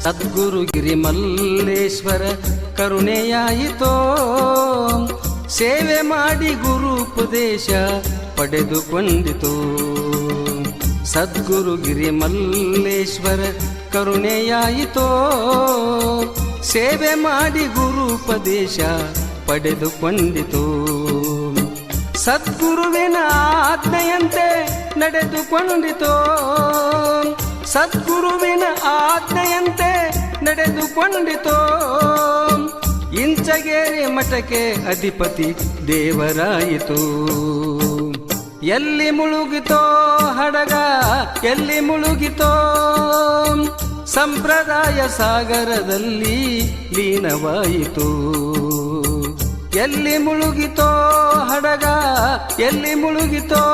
ಸದ್ಗುರು ಗಿರಿಮಲ್ಲೇಶ್ವರ ಕರುಣೆಯಾಯಿತೋ, ಸೇವೆ ಮಾಡಿ ಗುರುಪದೇಶ ಪಡೆದುಕೊಂಡಿತು. ಸದ್ಗುರು ಗಿರಿಮಲ್ಲೇಶ್ವರ ಕರುಣೆಯಾಯಿತೋ, ಸೇವೆ ಮಾಡಿ ಗುರುಪದೇಶ ಪಡೆದುಕೊಂಡಿತು. ಸದ್ಗುರುವಿನ ಆಜ್ಞೆಯಂತೆ ನಡೆದುಕೊಂಡಿತೋ, ಸದ್ಗುರುವಿನ ಆಜ್ಞೆಯಂತೆ ನಡೆದುಕೊಂಡಿತೋ. ಇಂಚಗೇರಿ ಮಠಕ್ಕೆ ಅಧಿಪತಿ ದೇವರಾಯಿತು. ಎಲ್ಲಿ ಮುಳುಗಿತೋ ಹಡಗ, ಎಲ್ಲಿ ಮುಳುಗಿತೋ, ಸಂಪ್ರದಾಯ ಸಾಗರದಲ್ಲಿ ಲೀನವಾಯಿತು. ಎಲ್ಲಿ ಮುಳುಗಿತೋ ಹಡಗ, ಎಲ್ಲಿ ಮುಳುಗಿತೋ.